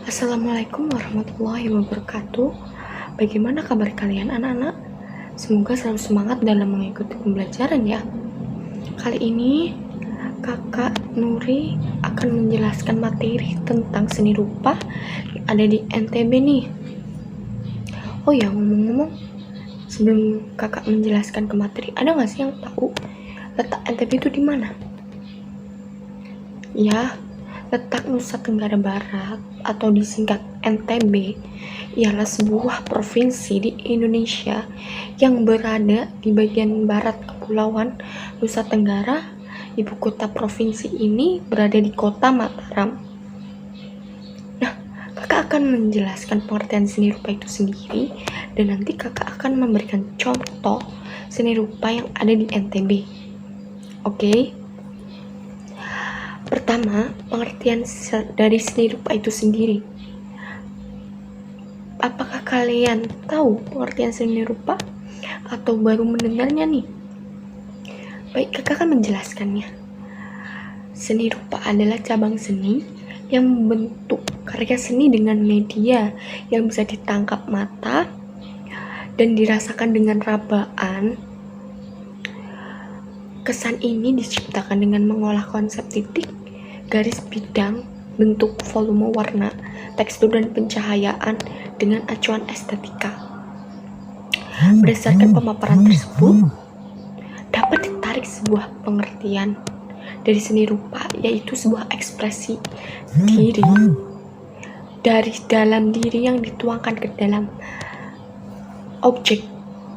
Assalamualaikum warahmatullahi wabarakatuh. Bagaimana kabar kalian anak-anak? Semoga selalu semangat dalam mengikuti pembelajaran ya. Kali ini kakak Nuri akan menjelaskan materi tentang seni rupa yang ada di NTB nih. Oh ya, ngomong-ngomong, sebelum kakak menjelaskan ke materi, ada nggak sih yang tahu letak NTB itu di mana? Ya, letak Nusa Tenggara Barat atau disingkat NTB ialah sebuah provinsi di Indonesia yang berada di bagian barat Kepulauan Nusa Tenggara. Ibu kota provinsi ini berada di kota Mataram. Nah, kakak akan menjelaskan pengertian seni rupa itu sendiri dan nanti kakak akan memberikan contoh seni rupa yang ada di NTB. Oke? Pertama, pengertian dari seni rupa itu sendiri. Apakah kalian tahu pengertian seni rupa atau baru mendengarnya nih? Baik, kakak akan menjelaskannya. Seni rupa adalah cabang seni yang membentuk karya seni dengan media yang bisa ditangkap mata dan dirasakan dengan rabaan. Kesan ini diciptakan dengan mengolah konsep titik, garis bidang, bentuk, volume, warna, tekstur, dan pencahayaan dengan acuan estetika. Berdasarkan pemaparan tersebut, dapat ditarik sebuah pengertian dari seni rupa, yaitu sebuah ekspresi diri dari dalam diri yang dituangkan ke dalam objek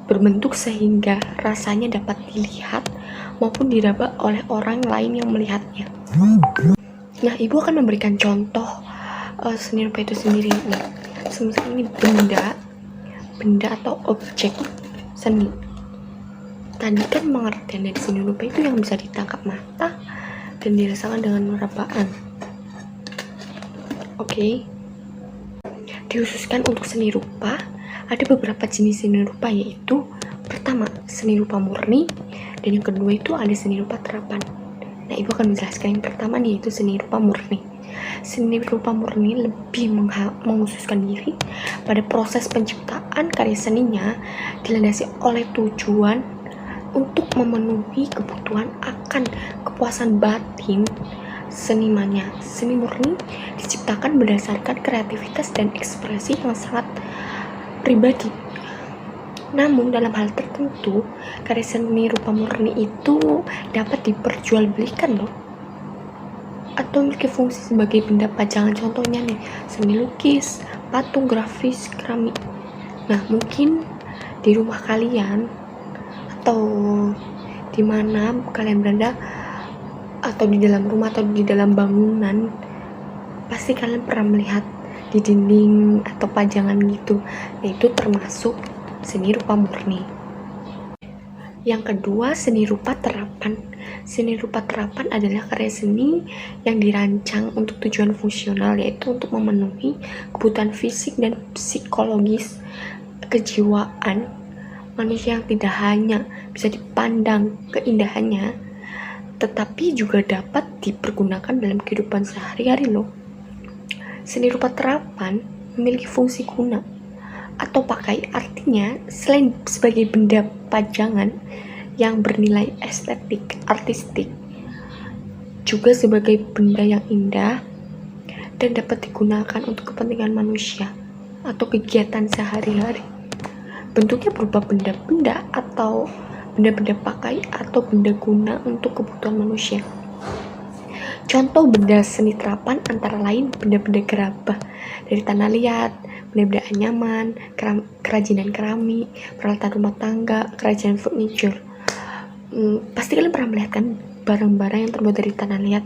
berbentuk sehingga rasanya dapat dilihat maupun diraba oleh orang lain yang melihatnya. Nah, ibu akan memberikan contoh seni rupa itu sendiri nih. Semisal ini benda atau objek seni. Tadi kan pengertian dari seni rupa itu yang bisa ditangkap mata dan dirasakan dengan merabaan. Oke. Dikhususkan untuk seni rupa, ada beberapa jenis seni rupa, yaitu pertama, seni rupa murni, dan yang kedua itu ada seni rupa terapan. Nah, ibu akan menjelaskan yang pertama nih, yaitu seni rupa murni. Seni rupa murni lebih menghususkan diri pada proses penciptaan karya seninya dilandasi oleh tujuan untuk memenuhi kebutuhan akan kepuasan batin senimannya. Seni murni diciptakan berdasarkan kreativitas dan ekspresi yang sangat pribadi. Namun dalam hal tertentu, karya seni rupa murni itu dapat diperjualbelikan loh, atau memiliki fungsi sebagai benda pajangan. Contohnya nih, seni lukis, patung, grafis, keramik. Nah, mungkin di rumah kalian atau di mana kalian berada, atau di dalam rumah atau di dalam bangunan, pasti kalian pernah melihat di dinding atau pajangan gitu. Nah, itu termasuk seni rupa murni. Yang kedua, seni rupa terapan. Seni rupa terapan adalah karya seni yang dirancang untuk tujuan fungsional, yaitu untuk memenuhi kebutuhan fisik dan psikologis kejiwaan manusia yang tidak hanya bisa dipandang keindahannya, tetapi juga dapat dipergunakan dalam kehidupan sehari-hari loh. Seni rupa terapan memiliki fungsi guna atau pakai, artinya selain sebagai benda pajangan yang bernilai estetik, artistik, juga sebagai benda yang indah dan dapat digunakan untuk kepentingan manusia atau kegiatan sehari-hari. Bentuknya berupa benda-benda atau benda-benda pakai atau benda guna untuk kebutuhan manusia. Contoh benda seni terapan antara lain benda-benda gerabah dari tanah liat, benda-benda anyaman, kerajinan keramik, peralatan rumah tangga, kerajinan furniture. Pasti kalian pernah melihat kan barang-barang yang terbuat dari tanah liat,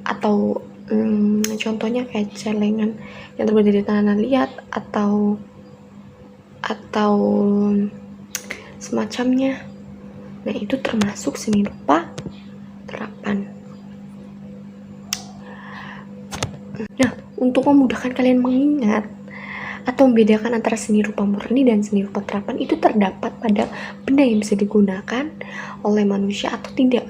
atau contohnya kayak celengan yang terbuat dari tanah liat atau semacamnya. Nah, itu termasuk seni rupa terapan. Nah, untuk memudahkan kalian mengingat atau membedakan antara seni rupa murni dan seni rupa terapan, itu terdapat pada benda yang bisa digunakan oleh manusia atau tidak.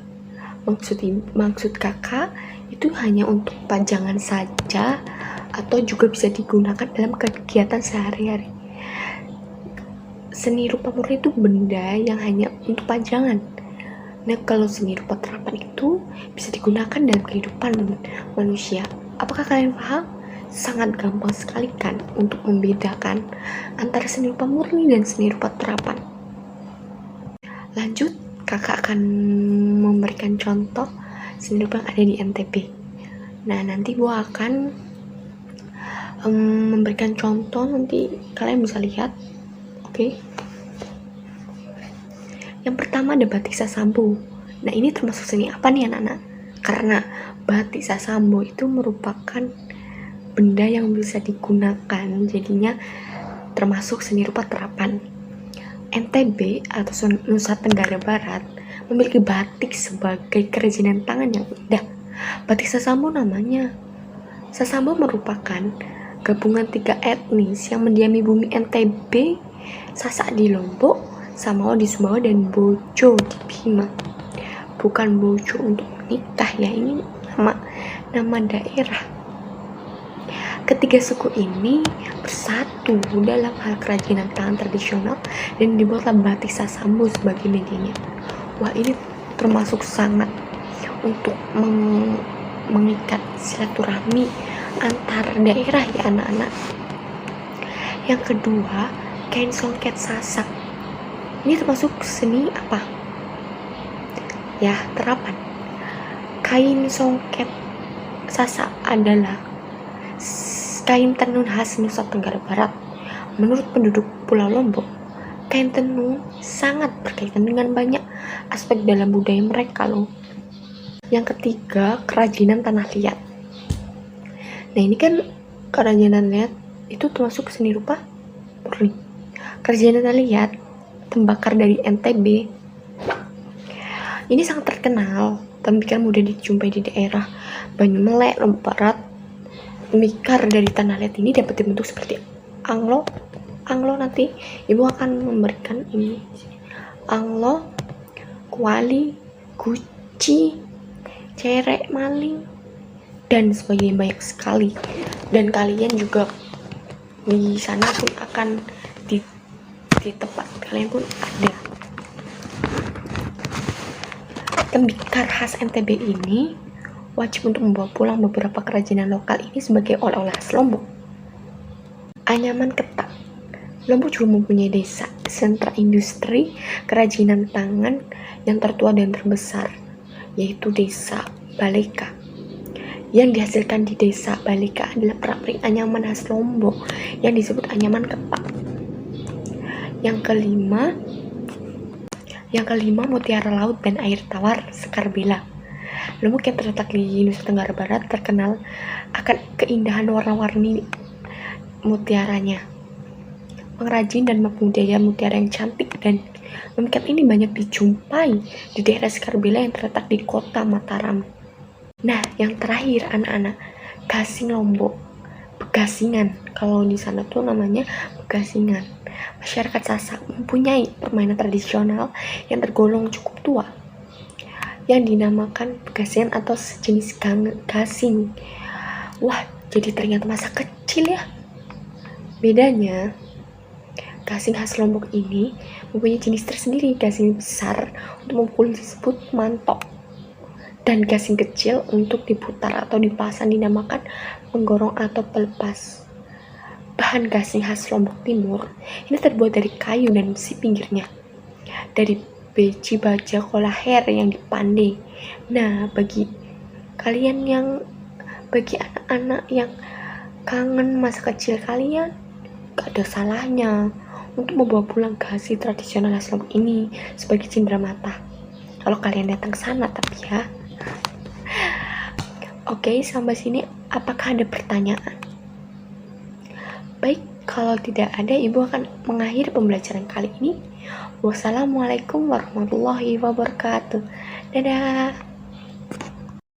Maksud kakak itu hanya untuk pajangan saja atau juga bisa digunakan dalam kegiatan sehari-hari. Seni rupa murni itu benda yang hanya untuk pajangan. Nah, kalau seni rupa terapan itu bisa digunakan dalam kehidupan manusia. Apakah kalian paham? Sangat gampang sekali kan untuk membedakan antara seni rupa murni dan seni rupa terapan. Lanjut, kakak akan memberikan contoh seni rupa yang ada di NTB. Nah, nanti gua akan memberikan contoh, nanti kalian bisa lihat. Oke. Yang pertama ada batik sasambo. Nah, ini termasuk seni apa nih anak-anak? Karena batik sasambo itu merupakan benda yang bisa digunakan, jadinya termasuk seni rupa terapan. NTB atau Nusa Tenggara Barat memiliki batik sebagai kerajinan tangan yang indah. Batik sasambo namanya. Sasambo merupakan gabungan 3 etnis yang mendiami bumi NTB, Sasak di Lombok, Samao di Sumbawa, dan Bojo di Bima. Bukan Bojo untuk menikah ya, ini nama daerah. Ketiga suku ini bersatu dalam hal kerajinan tangan tradisional dan dibuatlah batik sasambo sebagai medianya. Wah, ini termasuk sangat untuk mengikat silaturahmi antar daerah ya anak-anak. Yang kedua, kain songket Sasak. Ini termasuk seni apa? Ya, terapan. Kain songket Sasak adalah kain tenun khas Nusa Tenggara Barat. Menurut penduduk Pulau Lombok, kain tenun sangat berkaitan dengan banyak aspek dalam budaya mereka loh. Yang ketiga, kerajinan tanah liat. Nah, ini kan kerajinan liat itu termasuk seni rupa murni. Kerajinan tanah liat tembakar dari NTB ini sangat terkenal. Tembikar mudah dijumpai di daerah Banyumelek, Lombok Barat. Tembikar dari tanah liat ini dapat dibentuk seperti anglo. Nanti ibu akan memberikan ini anglo, kuali, guci, cerek, maling, dan sebagainya, banyak sekali. Dan kalian juga di sana pun akan di tempat kalian pun ada. Tembikar khas NTB ini wajib untuk membawa pulang beberapa kerajinan lokal ini sebagai oleh-oleh khas Lombok. Anyaman ketak. Lombok juga mempunyai desa, sentra industri kerajinan tangan yang tertua dan terbesar, yaitu Desa Baleka. Yang dihasilkan di Desa Baleka adalah pernak-pernik anyaman khas Lombok yang disebut anyaman ketak. Yang kelima, mutiara laut dan air tawar Sekar Bela. Lombok yang terletak di Nusa Tenggara Barat terkenal akan keindahan warna-warni mutiaranya. Pengrajin dan pembudidaya mutiara yang cantik dan memikat ini banyak dijumpai di daerah Sekar Bela yang terletak di kota Mataram. Nah, yang terakhir anak-anak, gasing Lombok, begasingan. Kalau di sana tuh namanya begasingan. Masyarakat Sasak mempunyai permainan tradisional yang tergolong cukup tua, yang dinamakan begasingan atau sejenis gasing. Wah, jadi teringat masa kecil ya. Bedanya, gasing khas Lombok ini mempunyai jenis tersendiri. Gasing besar untuk memukul disebut mantok, dan gasing kecil untuk diputar atau dipasang dinamakan penggorong atau pelepas. Bahan gasing khas Lombok Timur ini terbuat dari kayu dan besi pinggirnya, dari biji baja kolaher yang dipandai. Nah, bagi anak-anak yang kangen masa kecil kalian, gak ada salahnya untuk membawa pulang gasing tradisional khas Lombok ini sebagai cindera mata kalau kalian datang ke sana, tapi ya. Oke, sampai sini apakah ada pertanyaan? Baik, kalau tidak ada, ibu akan mengakhiri pembelajaran kali ini. Wassalamualaikum warahmatullahi wabarakatuh. Dadah.